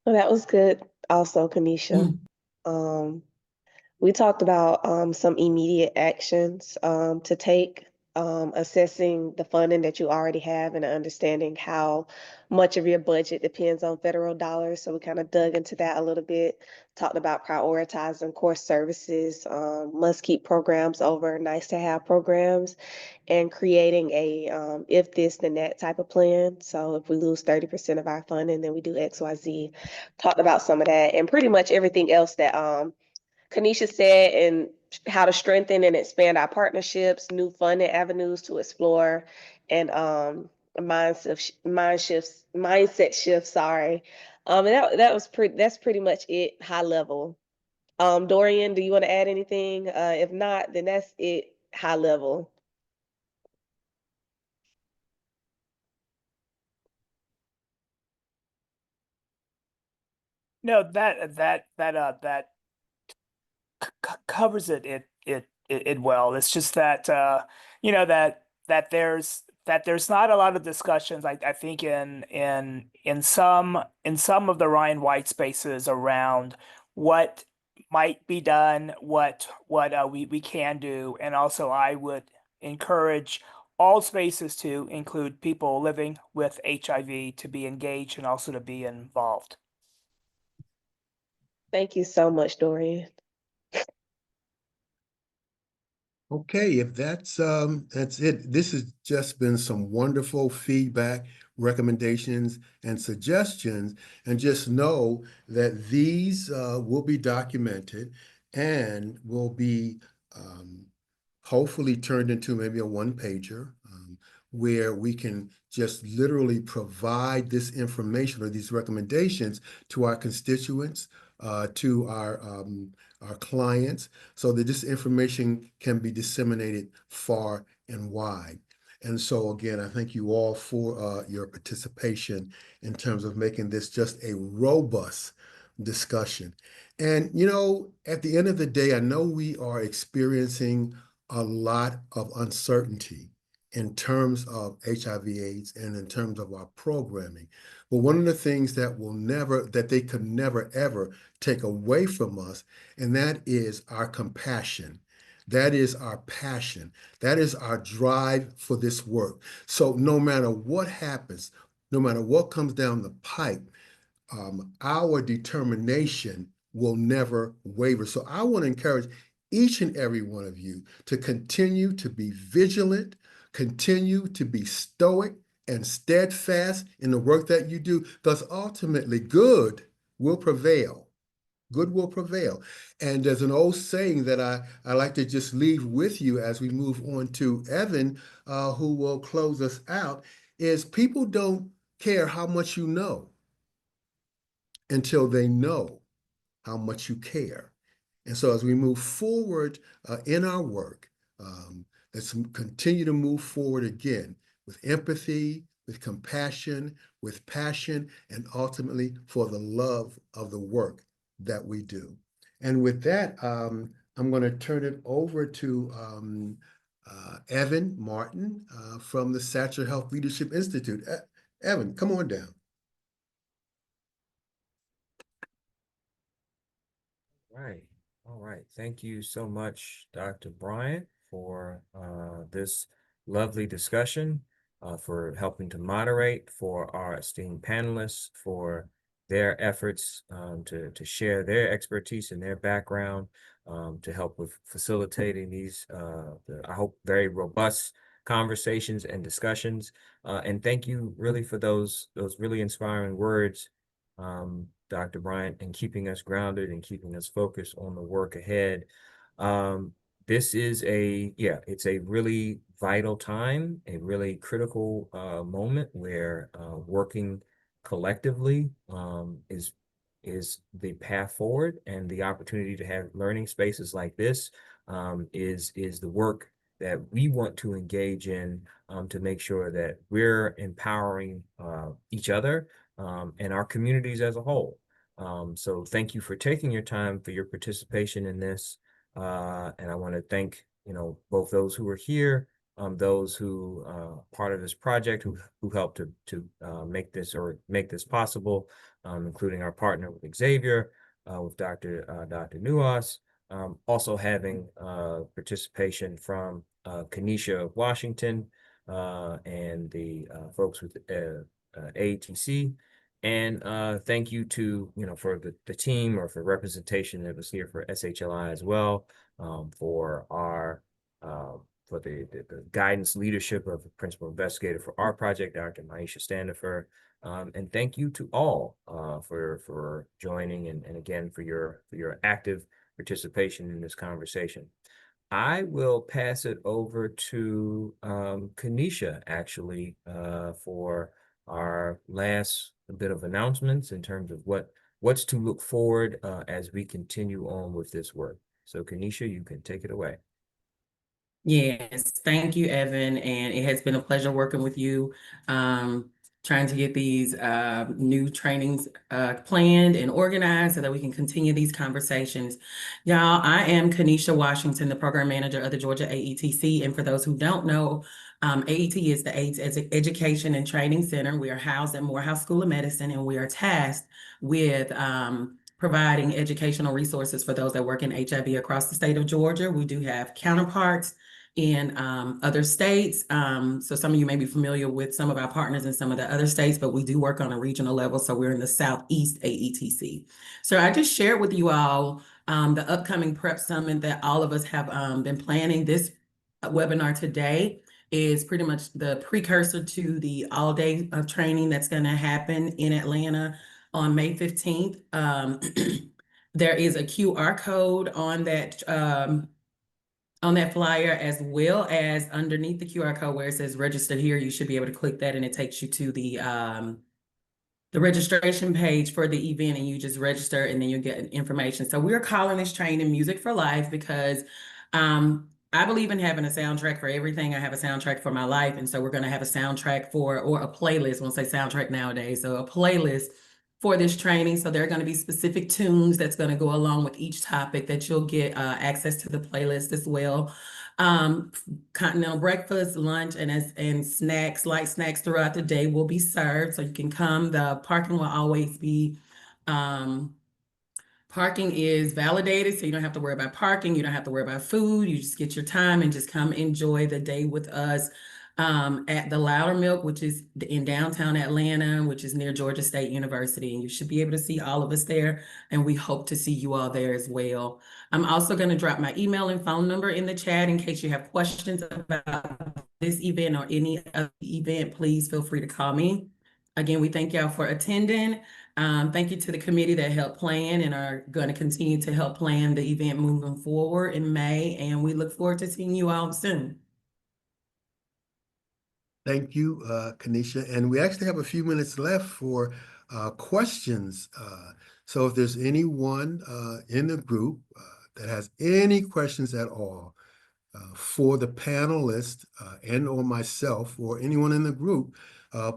Well, that was good also, Kanisha. We talked about some immediate actions to take, assessing the funding that you already have and understanding how much of your budget depends on federal dollars. So we kind of dug into that a little bit, talked about prioritizing core services, must keep programs over nice to have programs, and creating a if this then that type of plan. So if we lose 30% of our funding, then we do XYZ. Talked about some of that and pretty much everything else that Kanisha said, and how to strengthen and expand our partnerships, new funding avenues to explore, and mindset shifts. Sorry, and that's pretty much it, high level. Dorian, do you want to add anything? If not, then that's it, high level. No, that covers it well. It's just that that there's not a lot of discussions. I think in some of the Ryan White spaces around what might be done, what we can do, and also I would encourage all spaces to include people living with HIV to be engaged and also to be involved. Thank you so much, Dorian. Okay, if that's it. This has just been some wonderful feedback, recommendations, and suggestions. And just know that these will be documented and will be hopefully turned into maybe a one-pager where we can just literally provide this information or these recommendations to our constituents, to our clients, so that this information can be disseminated far and wide. And so again, I thank you all for your participation in terms of making this just a robust discussion. And at the end of the day, I know we are experiencing a lot of uncertainty in terms of HIV/AIDS and in terms of our programming. But one of the things that they could never, ever take away from us, and that is our compassion. That is our passion. That is our drive for this work. So no matter what happens, no matter what comes down the pipe, our determination will never waver. So I want to encourage each and every one of you to continue to be vigilant, continue to be stoic and steadfast in the work that you do, because ultimately good will prevail. Good will prevail. And there's an old saying that I like to just leave with you as we move on to Evan, who will close us out, is people don't care how much you know until they know how much you care. And so as we move forward in our work, let's continue to move forward again with empathy, with compassion, with passion, and ultimately for the love of the work that we do. And with that, I'm going to turn it over to Evan Martin from the Satcher Health Leadership Institute. Evan, come on down. Right. All right. Thank you so much, Dr. Bryant, for this lovely discussion, for helping to moderate, for our esteemed panelists, for their efforts to share their expertise and their background, to help with facilitating these, I hope, very robust conversations and discussions. And thank you really for those really inspiring words, Dr. Bryant, and keeping us grounded and keeping us focused on the work ahead. This is it's a really vital time, a really critical moment where working collectively is the path forward, and the opportunity to have learning spaces like this is the work that we want to engage in to make sure that we're empowering each other and our communities as a whole. So thank you for taking your time, for your participation in this. And I want to thank, both those who are here, those who part of this project, who helped to make this possible, including our partner with Xavier, with Dr. Nuas, also having participation from Kenesha Washington and the folks with AATC. And thank you to, for the team, or for representation that was here for SHLI as well, for our for the guidance leadership of the principal investigator for our project, Dr. Leisha Standifer. And thank you to all for joining, and again for your active participation in this conversation. I will pass it over to Kenesha, actually, for our last bit of announcements in terms of what's to look forward as we continue on with this work. So Kenesha, you can take it away. Yes, thank you, Evan. And it has been a pleasure working with you, trying to get these new trainings planned and organized so that we can continue these conversations. Y'all, I am Kenesha Washington, the program manager of the Georgia AETC. And for those who don't know, AET is the AIDS Education and Training Center. We are housed at Morehouse School of Medicine, and we are tasked with providing educational resources for those that work in HIV across the state of Georgia. We do have counterparts in other states. So some of you may be familiar with some of our partners in some of the other states, but we do work on a regional level. So we're in the Southeast AETC. So I just shared with you all the upcoming PrEP Summit that all of us have been planning. This webinar today is pretty much the precursor to the all-day training that's going to happen in Atlanta on May 15th. There is a QR code on that flyer, as well as underneath the QR code where it says register here. You should be able to click that, and it takes you to the registration page for the event, and you just register, and then you get information. So we're calling this training Music for Life because I believe in having a soundtrack for everything. I have a soundtrack for my life, and so we're going to have a soundtrack or a playlist. I won't say soundtrack nowadays, so a playlist for this training. So there are going to be specific tunes that's going to go along with each topic that you'll get access to the playlist as well. Continental breakfast, lunch, and snacks, light snacks throughout the day will be served. So you can come. The parking will always be parking is validated, so you don't have to worry about parking. You don't have to worry about food. You just get your time and just come enjoy the day with us at the Loudermilk, which is in downtown Atlanta, which is near Georgia State University. And you should be able to see all of us there. And we hope to see you all there as well. I'm also going to drop my email and phone number in the chat in case you have questions about this event or any other event. Please feel free to call me. Again, we thank y'all for attending. Thank you to the committee that helped plan and are going to continue to help plan the event moving forward in May. And we look forward to seeing you all soon. Thank you, Kanisha. And we actually have a few minutes left for questions. So if there's anyone in the group that has any questions at all for the panelists and or myself or anyone in the group,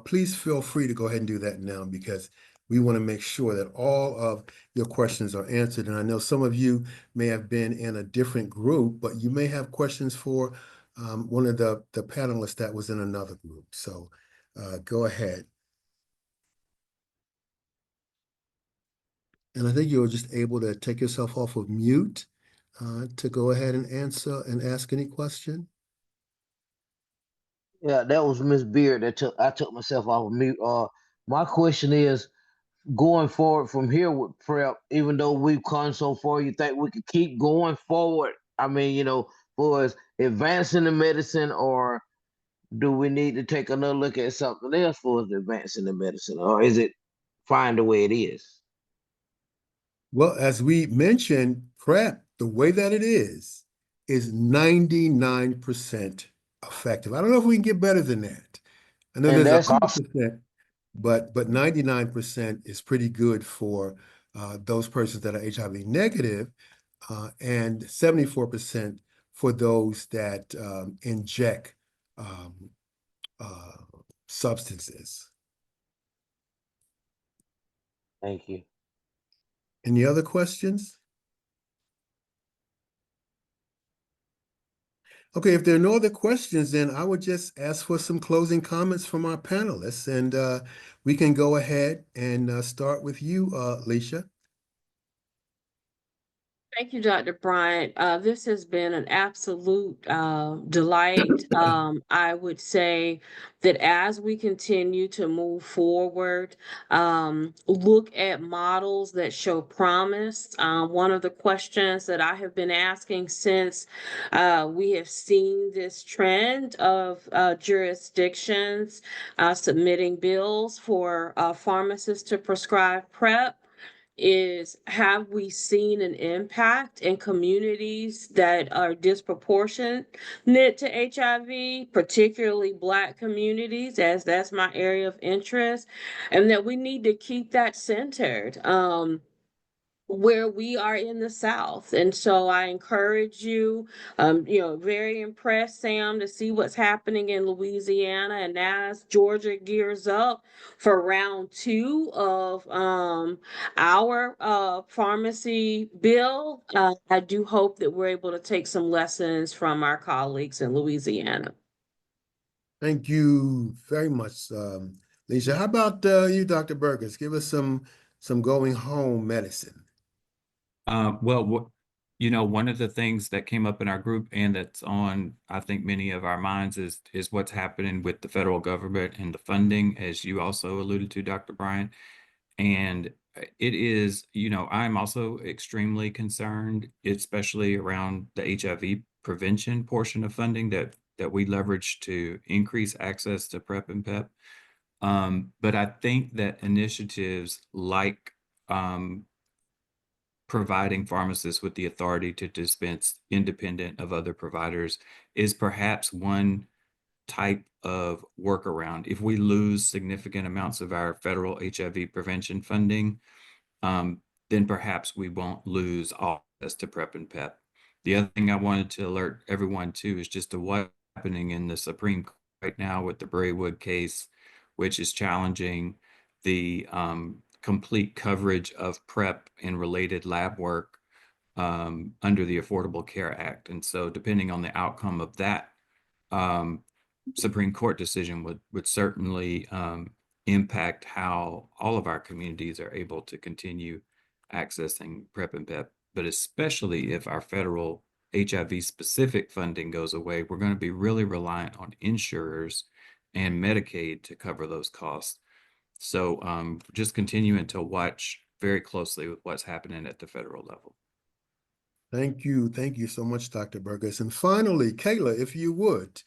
please feel free to go ahead and do that now, because we want to make sure that all of your questions are answered. And I know some of you may have been in a different group, but you may have questions for one of the panelists that was in another group. So go ahead. And I think you're just able to take yourself off of mute to go ahead and answer and ask any question. Yeah, that was Miss Beard I took myself off of mute. My question is, going forward from here with PrEP, even though we've come so far, you think we could keep going forward? I mean, you know, for us advancing the medicine, or do we need to take another look at something else for us advancing the medicine, or is it fine the way it is? Well, as we mentioned, PrEP, the way that it is 99% effective. I don't know if we can get better than that. I know And there's that's awesome. 100%, but 99% is pretty good for those persons that are HIV negative, and 74% for those that inject substances. Thank you. Any other questions? Okay, if there are no other questions, then I would just ask for some closing comments from our panelists, and we can go ahead and start with you, Leisha. Thank you, Dr. Bryant. This has been an absolute delight. I would say that as we continue to move forward, look at models that show promise. One of the questions that I have been asking since we have seen this trend of jurisdictions submitting bills for pharmacists to prescribe PrEP is, have we seen an impact in communities that are disproportionate to HIV, particularly Black communities, as that's my area of interest, and that we need to keep that centered. Where we are in the South. And so I encourage you, very impressed, Sam, to see what's happening in Louisiana. And as Georgia gears up for round 2 of our pharmacy bill, I do hope that we're able to take some lessons from our colleagues in Louisiana. Thank you very much, Leisha. How about you, Dr. Burgess? Give us some going home medicine. Well, one of the things that came up in our group and that's on, I think, many of our minds is what's happening with the federal government and the funding, as you also alluded to, Dr. Bryant. And it is, I'm also extremely concerned, especially around the HIV prevention portion of funding that we leverage to increase access to PrEP and PEP. But I think that initiatives like providing pharmacists with the authority to dispense independent of other providers is perhaps one type of workaround. If we lose significant amounts of our federal HIV prevention funding, then perhaps we won't lose all access to PrEP and PEP. The other thing I wanted to alert everyone to is just to what's happening in the Supreme Court right now with the Braywood case, which is challenging the complete coverage of PrEP and related lab work under the Affordable Care Act. And so depending on the outcome of that Supreme Court decision would certainly impact how all of our communities are able to continue accessing PrEP and PEP, but especially if our federal HIV specific funding goes away, we're going to be really reliant on insurers and Medicaid to cover those costs. So just continuing to watch very closely with what's happening at the federal level. Thank you. Thank you so much, Dr. Burgess. And finally, Kayla, if you would,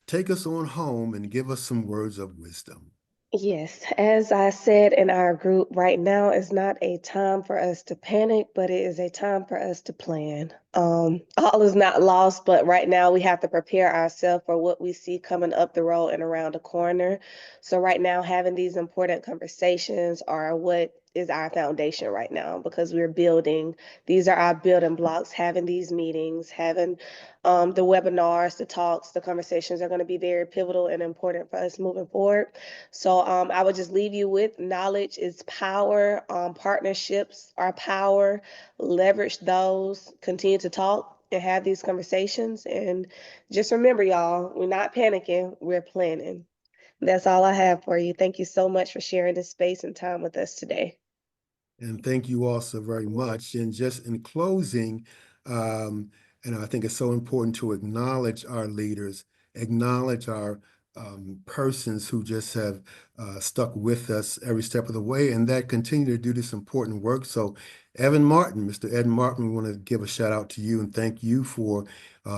take us on home and give us some words of wisdom. Yes, as I said in our group, right now is not a time for us to panic, but it is a time for us to plan. All is not lost, but right now we have to prepare ourselves for what we see coming up the road and around the corner. So right now, having these important conversations are what is our foundation right now, because we're building. These are our building blocks. Having these meetings, having the webinars, the talks, the conversations are going to be very pivotal and important for us moving forward. So I would just leave you with knowledge is power. Partnerships are power. Leverage those. Continue to talk and have these conversations. And just remember, y'all, we're not panicking. We're planning. That's all I have for you. Thank you so much for sharing this space and time with us today. And thank you all so very much. And just in closing, and I think it's so important to acknowledge our leaders, acknowledge our persons who just have stuck with us every step of the way and that continue to do this important work. So Evan Martin, Mr. Ed Martin, we want to give a shout out to you and thank you for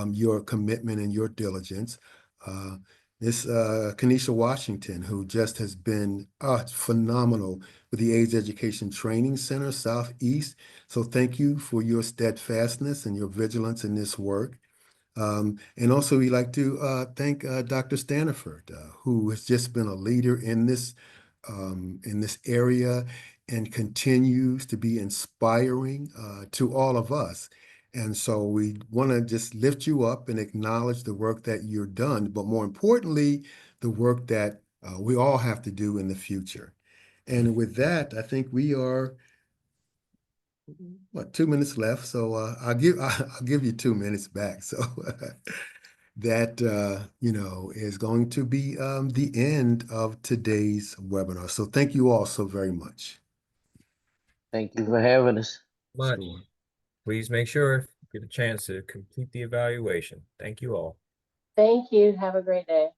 your commitment and your diligence. Miss Kenesha Washington, who just has been phenomenal with the AIDS Education Training Center Southeast. So thank you for your steadfastness and your vigilance in this work. And also we'd like to thank Dr. Staniford, who has just been a leader in this area and continues to be inspiring to all of us. And so we want to just lift you up and acknowledge the work that you're done, but more importantly, the work that we all have to do in the future. And with that, I think we are, 2 minutes left. So I'll give you 2 minutes back. So that, is going to be the end of today's webinar. So thank you all so very much. Thank you for having us. Much. Sure. Please make sure you get a chance to complete the evaluation. Thank you all. Thank you. Have a great day.